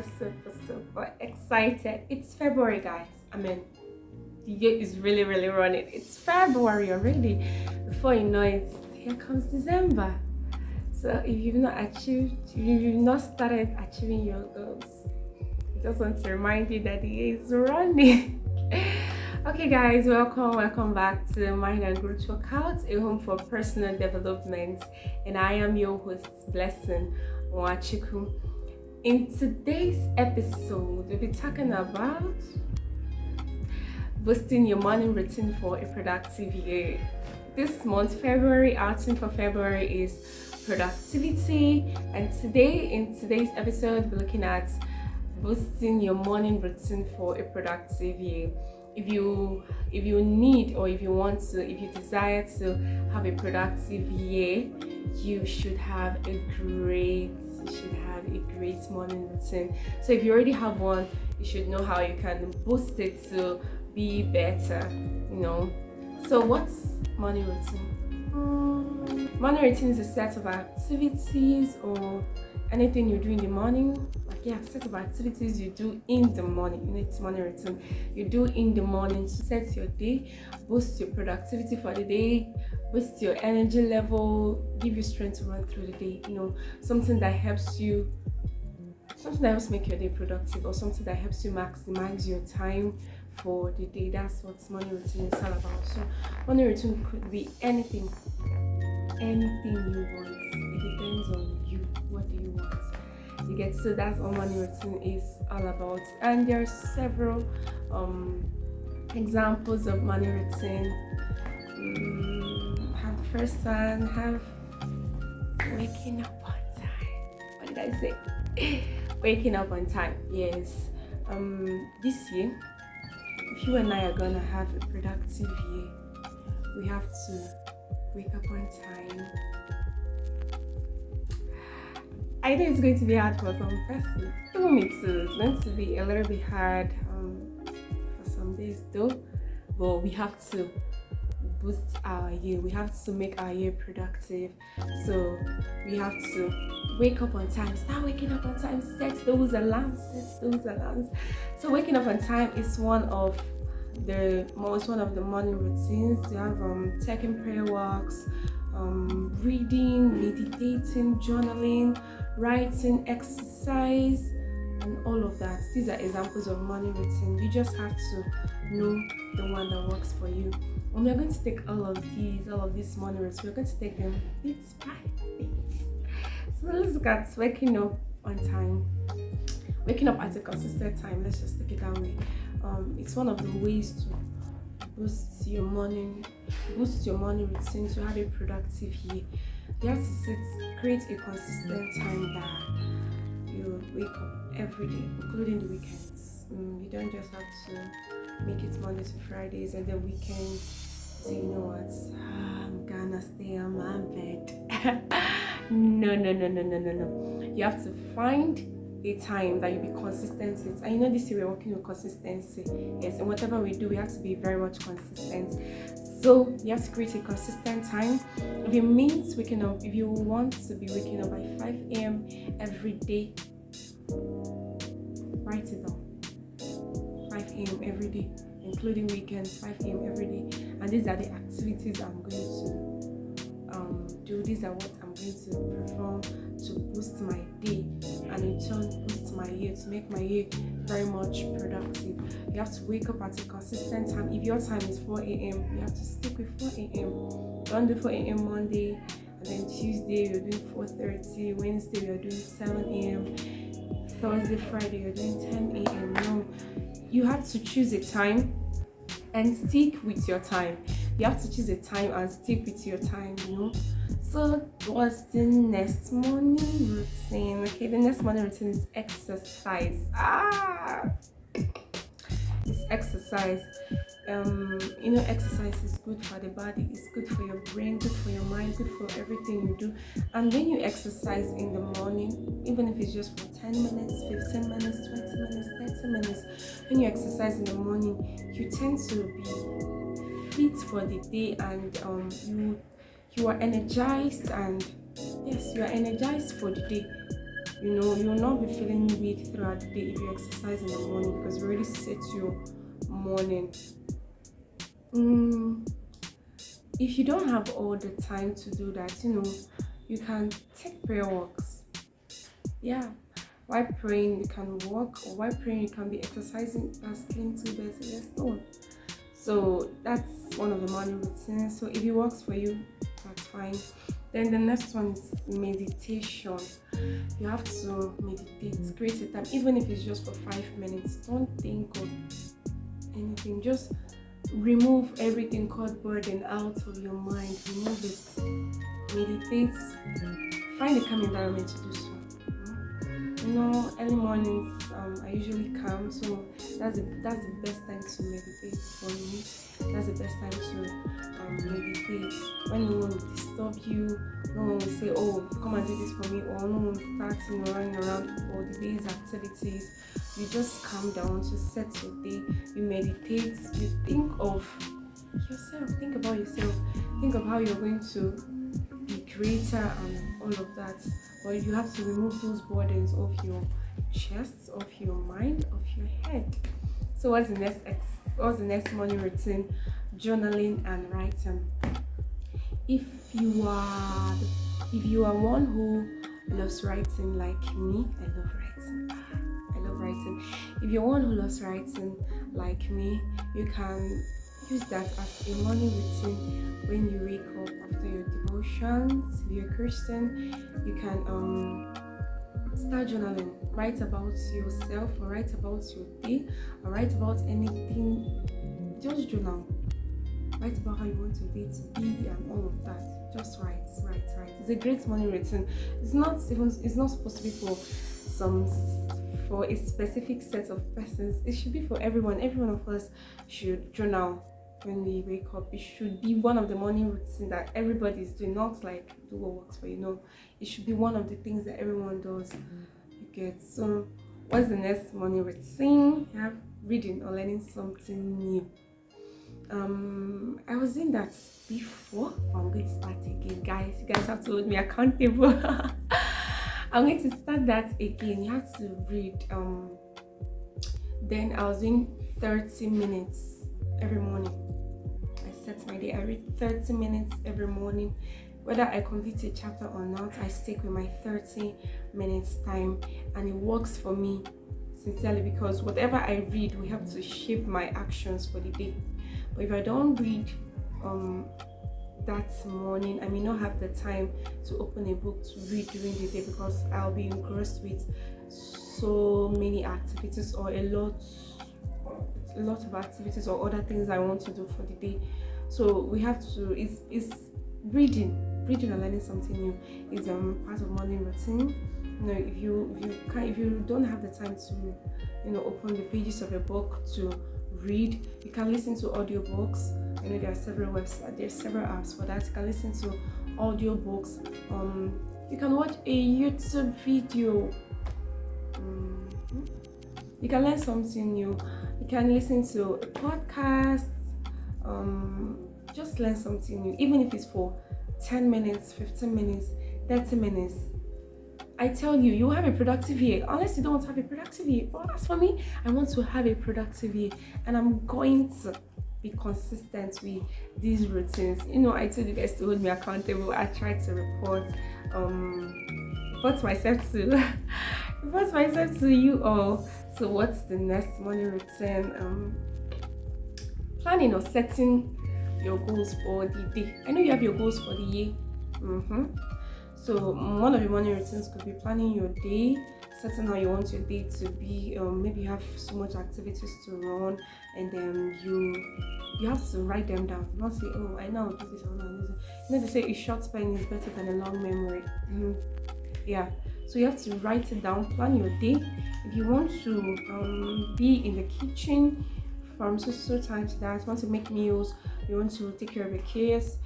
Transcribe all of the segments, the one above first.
super excited. It's February, guys. I mean, the year is really running. It's February already. Before you know it, here comes December. So if you've not achieved, if you've not started achieving your goals, I just want to remind you that the year is running. Okay, guys, welcome back to Mind and Growth Workout, a home for personal development, and I am your host, Blessing Wachiku. In today's episode, we'll be talking about boosting your morning routine for a productive year. This month, February, our theme for February is productivity, and in today's episode, we're looking at boosting your morning routine for a productive year. If you need, or if you want to, if you desire to have a productive year, you should have a great morning routine. So if you already have one, you should know how you can boost it to be better, So what's morning routine? Morning routine is a set of activities or anything you do in the morning. Set of activities you do in the morning. It's morning routine. You do in the morning to set your day, boost your productivity for the day, boost your energy level, give you strength to run through the day. Something that helps make your day productive, or something that helps you maximize your time for the day. That's what morning routine is all about. So morning routine could be anything you want. It depends on you. What do you want? You get, so that's what morning routine is all about. And there are several examples of morning routine. Have the first one, have waking up on time. What did I say? Waking up on time. Yes. This year, if you and I are gonna have a productive year, we have to wake up on time. I know it's going to be hard for some persons. Even me too. It's going to be a little bit hard for some days though. But we have to boost our year. We have to make our year productive. So we have to wake up on time. Start waking up on time. Set those alarms. So waking up on time is one of the morning routines. You have taking prayer walks, reading, meditating, journaling, writing, exercise, and all of that. These are examples of morning routine. You just have to know the one that works for you. And we're going to take all of these morning routines. We're going to take them bit by bit. So let's look at waking up on time. Waking up at a consistent time. Let's just take it that way. It's one of the ways to boost your morning routine to have a productive year. You have to create a consistent time that you wake up every day, including the weekends. You don't just have to make it Monday to Fridays and then weekends say, you know what, I'm gonna stay on my bed. No. You have to find a time that you'll be consistent with. And this year we're working with consistency. Yes, and whatever we do, we have to be very much consistent. So you have to create a consistent time. If it means waking up, if you want to be waking up by 5 a.m. every day, write it down. 5 a.m. every day, including weekends, 5 a.m. every day. And these are the activities I'm going to do. These are what I'm going to perform to boost my day, and in turn boost my year, to make my year very much productive. You have to wake up at a consistent time. If your time is 4 a.m., you have to stick with 4 a.m. Don't do 4 a.m. Monday, and then Tuesday you're doing 4:30, Wednesday you're doing 7 a.m., Thursday, Friday you're doing 10 a.m. No, you have to choose a time and stick with your time. You have to choose a time and stick with your time, So what's the next morning routine? Okay, the next morning routine is exercise. It's exercise. Exercise is good for the body, it's good for your brain, good for your mind, good for everything you do. And when you exercise in the morning, even if it's just for 10 minutes, 15 minutes, 20 minutes, 30 minutes, when you exercise in the morning, you tend to be fit for the day, and you are energized, and yes, you are energized for the day. You will not be feeling weak throughout the day if you exercise in the morning, because you already set your morning. If you don't have all the time to do that, you can take prayer walks. Yeah. While praying, you can walk, or while praying, you can be exercising. That's killing two birds with a stone. So that's one of the morning routines. So if it works for you, that's fine. Then the next one is meditation. You have to meditate, create a time, even if it's just for 5 minutes. Don't think of anything. Just remove everything called burden out of your mind. Remove it. Meditate. Find a calm environment to do so. Early mornings I usually calm, so that's the best time to meditate for me. That's the best time to meditate. When no one will disturb you, no one will say, "Oh, come and do this for me," or no one will start running around for the day's activities. You just calm down to set your day. You meditate. You think of yourself. Think about yourself. Think of how you're going to be greater and all of that. But you have to remove those burdens off your chest, off your mind, off your head. So what's the next morning routine? Journaling and writing. If you are one who loves writing like me, I love writing. If you're one who loves writing like me, you can use that as a morning routine. When you wake up after your devotions, if you're a Christian, you can start journaling. Write about yourself, or write about your day, or write about anything. Just journal. Write about how you want your day to be and all of that. Just write. It's a great morning routine. It's not supposed to be for a specific set of persons. It should be for everyone. Every one of us should journal when we wake up. It should be one of the morning routines that everybody is doing, not like do what works for you. No, it should be one of the things that everyone does. You get. So what's the next morning routine? You have reading or learning something new. I was doing that before, but I'm going to start again, guys. You guys have to hold me accountable. I'm going to start that again. You have to read. Then I was doing 30 minutes every morning. I set my day. I read 30 minutes every morning. Whether I complete a chapter or not, I stick with my 30 minutes time, and it works for me sincerely, because whatever I read will help to shape my actions for the day. But if I don't read that morning, I may not have the time to open a book to read during the day, because I'll be engrossed with so many activities, or a lot of activities or other things I want to do for the day. So we have to, it's reading and learning something new is part of morning routine. If you don't have the time to open the pages of a book to read, you can listen to audiobooks. There are several websites, there's several apps for that. You can listen to audiobooks. You can watch a YouTube video. You can learn something new. You can listen to a podcast. Just learn something new, even if it's for 10 minutes, 15 minutes, 30 minutes. I tell you, you have a productive year. Unless you don't want to have a productive year. But as for me, I want to have a productive year, and I'm going to be consistent with these routines. I told you guys to hold me accountable. I try to report myself to you all. So what's the next morning routine? Planning or setting your goals for the day. I know you have your goals for the year. So one of your morning routines could be planning your day, setting how you want your day to be. Maybe you have so much activities to run, and then you have to write them down. Not say, "Oh, I know I'll do this, I know I'll do this." They say a short pen is better than a long memory. Yeah. So you have to write it down. Plan your day. If you want to be in the kitchen from so time to that, you want to make meals, you want to take care of your kids.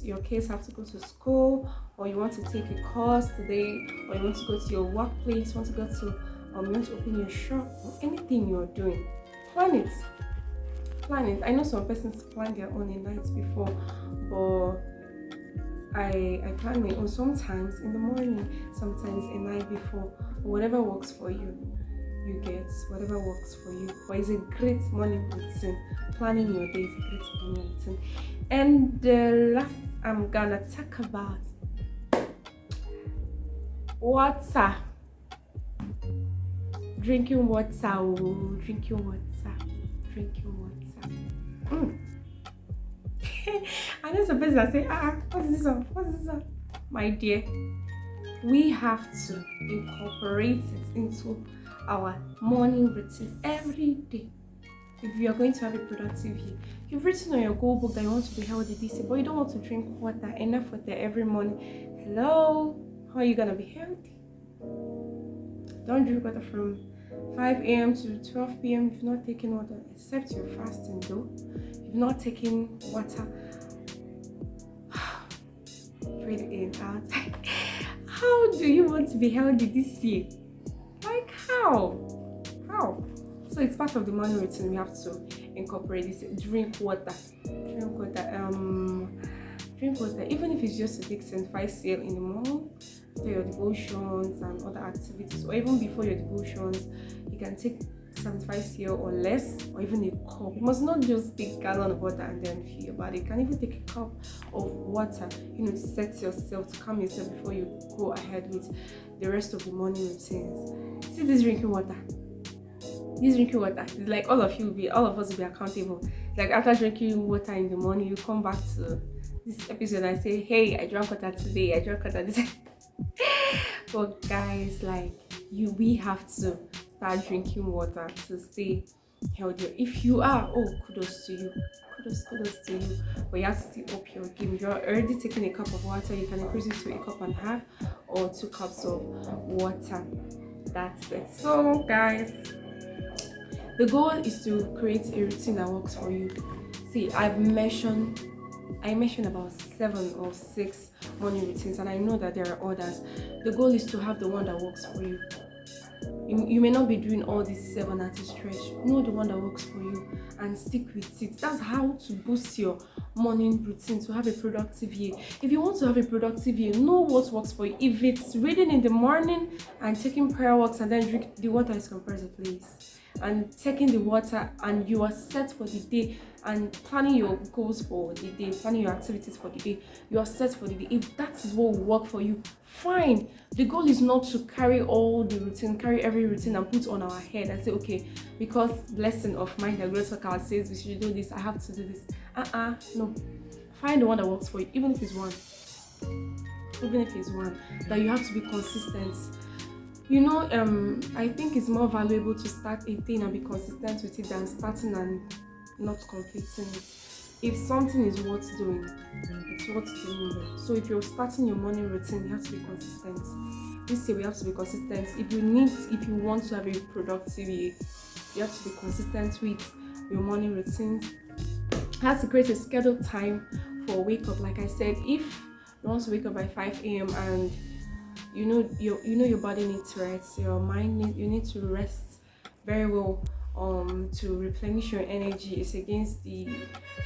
Your kids have to go to school, or you want to take a course today, or you want to go to your workplace, you want to open your shop, or anything you're doing, plan it. I know some persons plan their own a night before, but I plan my own sometimes in the morning, sometimes a night before, whatever works for you. You get whatever works for you. But it's a great morning routine. Planning your day is a great morning routine. And the last I'm gonna talk about water. Drinking water, oh, drinking water, drinking water. I know some person say, what's this one? What's this one? My dear, we have to incorporate it into our morning routine every day. If you are going to have a productive year, you've written on your goal book that you want to be healthy this year, but you don't want to drink water, enough water every morning. Hello, how are you gonna be healthy? Don't drink water from 5 a.m. to 12 p.m. You've not taken water, except you're fasting though. You've not taken water. Breathe in, out. How do you want to be healthy this year? Like how? How? So it's part of the morning routine. We have to incorporate this. Drink water. Drink water. Drink water. Even if it's just to take 75 cl in the morning after your devotions and other activities, or even before your devotions, you can take 75 cl or less, or even a cup. You must not just take a gallon of water and then fill your body. You can even take a cup of water, to set yourself, to calm yourself before you go ahead with the rest of the morning routines. See this drinking water. This drinking water, it's like all of us will be accountable. Like after drinking water in the morning, you come back to this episode and say, hey, I drank water today, I drank water this. But guys, we have to start drinking water to stay healthier. If you are, kudos to you. Kudos to you. But you have to stay up your game. If you're already taking a cup of water, you can increase it to a cup and a half or 2 cups of water. That's it. So guys, the goal is to create a routine that works for you. See, I mentioned about 7 or 6 morning routines, and I know that there are others. The goal is to have the one that works for you. You may not be doing all these 7 at a stretch. Know the one that works for you and stick with it. That's how to boost your morning routine to have a productive year. If you want to have a productive year, know what works for you. If it's reading in the morning and taking prayer walks and then drink the water is compressed, please. And taking the water, and you are set for the day, and planning your goals for the day, planning your activities for the day, you are set for the day. If that is what will work for you, fine. The goal is not to carry every routine and put on our head and say, okay, because blessing of mine, the grace of God says we should do this, I have to do this. No. Find the one that works for you, even if it's one. That you have to be consistent. I think it's more valuable to start a thing and be consistent with it than starting and not completing it. If something is worth doing, it's worth doing well. So if you're starting your morning routine, you have to be consistent. This year we have to be consistent. If you want to have a productive year, you have to be consistent with your morning routine. You have to create a scheduled time for wake up. Like I said, if you want to wake up by 5 a.m. and your body needs rest, your mind you need to rest very well to replenish your energy. It's against the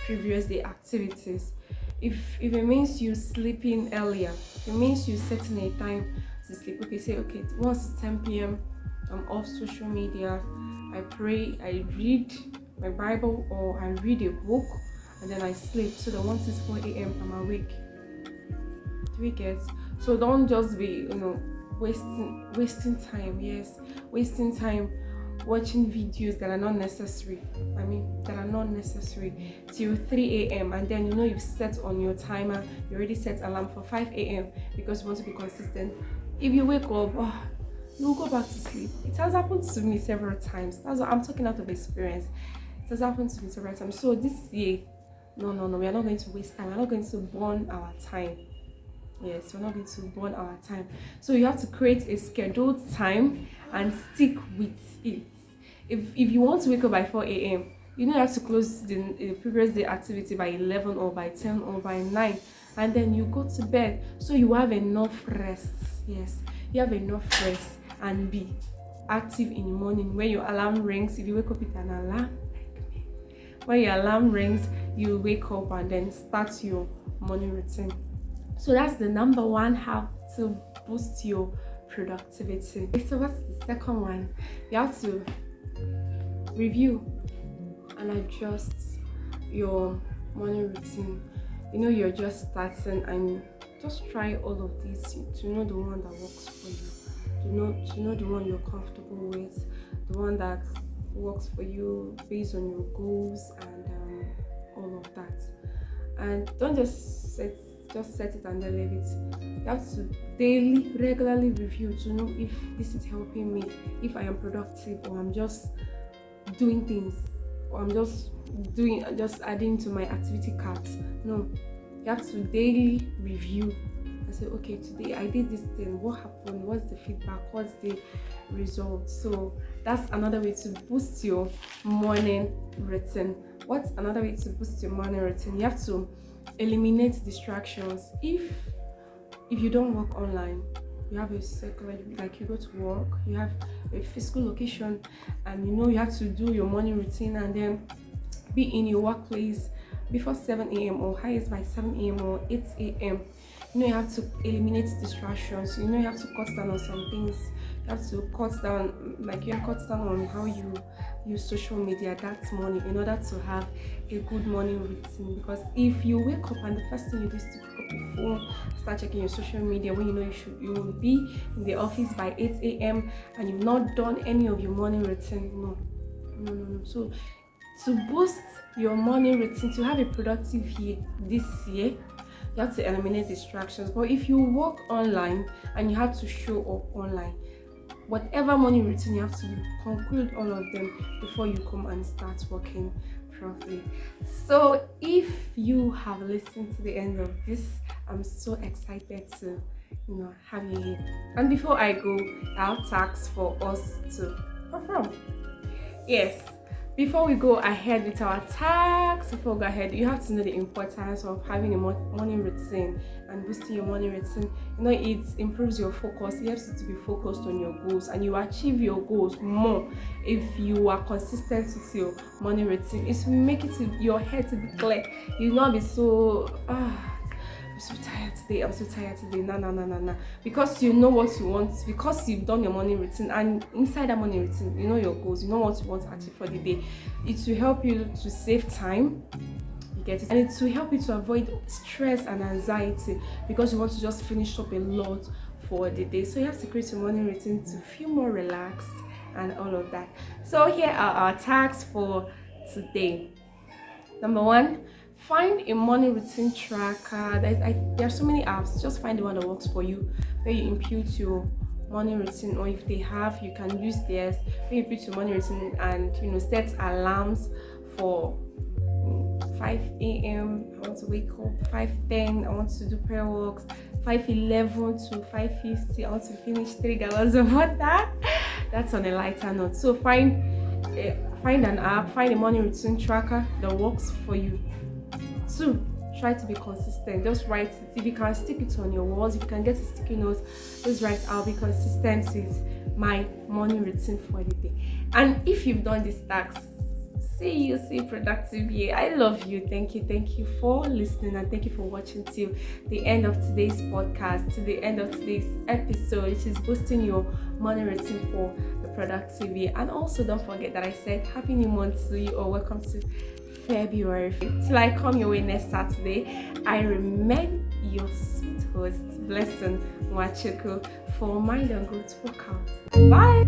previous day activities. If it means you sleeping earlier, it means you setting a time to sleep. Once it's 10 p.m. I'm off social media, I pray, I read my Bible or I read a book, and then I sleep, so that once it's 4 a.m. I'm awake. Do we get? So don't just be wasting time. Yes, wasting time watching videos that are not necessary. Till 3 a.m. and then you've set on your timer, you already set alarm for 5 a.m. because you want to be consistent. If you wake up, you'll go back to sleep. It has happened to me several times. That's what I'm talking out of experience. It has happened to me several times. So this year, no, we are not going to waste time. We're not going to burn our time. Yes, we're not going to burn our time. So you have to create a scheduled time and stick with it. If you want to wake up by 4 a.m., you have to close the previous day activity by 11 or by 10 or by 9, and then you go to bed, so you have enough rest. Yes, you have enough rest and be active in the morning. When your alarm rings, if you wake up with an alarm, when your alarm rings, you wake up and then start your morning routine. So that's the number one how to boost your productivity. So what's the second one? You have to review and adjust your morning routine. You're just starting, and just try all of these to know the one that works for you. To know the one you're comfortable with, the one that works for you based on your goals and all of that. And don't just set it and then leave it. You have to regularly review to know if this is helping me, if I am productive, or I'm just doing things, or I'm just adding to my activity cart. No, you have to daily review and say, okay, today I did this thing. What happened? What's the feedback? What's the result? So that's another way to boost your morning routine. What's another way to boost your morning routine? You have to eliminate distractions. If you don't work online, you have a circular, like you go to work, you have a physical location, and you have to do your morning routine and then be in your workplace before 7 a.m. or highest by 7 a.m. or 8 a.m. You have to eliminate distractions. You have to cut down on some things. You have to cut down on how you use social media that morning in order to have a good morning routine. Because if you wake up and the first thing you do is to pick up your phone, start checking your social media when you will be in the office by 8 a.m. and you've not done any of your morning routine, no. So to boost your morning routine, to have a productive year this year, you have to eliminate distractions. But if you work online and you have to show up online, whatever morning routine, you have to conclude all of them before you come and start working properly. So if you have listened to the end of this, I'm so excited to have you here. And before I go, I have tasks for us to perform. Yes. Before we go ahead with our tasks, you have to know the importance of having a morning routine and boosting your morning routine. It improves your focus. It helps you to be focused on your goals, and you achieve your goals more if you are consistent with your morning routine. It will make your head to be clear. You will not be so I'm so tired today. Nah. Because you know what you want, because you've done your morning routine, and inside that morning routine, you know your goals, you know what you want to achieve for the day. It will help you to save time, you get it, and it will help you to avoid stress and anxiety because you want to just finish up a lot for the day. So you have to create your morning routine to feel more relaxed and all of that. So here are our tasks for today. Number one, find a morning routine tracker. There are so many apps. Just find the one that works for you, where you impute your morning routine, or if they have, you can use theirs. Where you impute your morning routine and set alarms for 5 a.m. I want to wake up. 5:10. I want to do prayer walks. 5:11 to 5:50. I want to finish 3 gallons of water. That's on a lighter note. So find an app. Find a morning routine tracker that works for you. 2, try to be consistent. Just write it. If you can stick it on your walls, if you can get a sticky note, just write, I'll be consistent with my morning routine for the day. And if you've done this task, see productive year. I love you. Thank you for listening, and thank you for watching till the end of today's podcast, to the end of today's episode, which is boosting your morning routine for the productive year. And also don't forget that I said happy new month to you, or welcome to February. Till I come your way next Saturday, I remain your sweet host, Blessing Nwachukwu, for Mind and Growth Workout. Bye.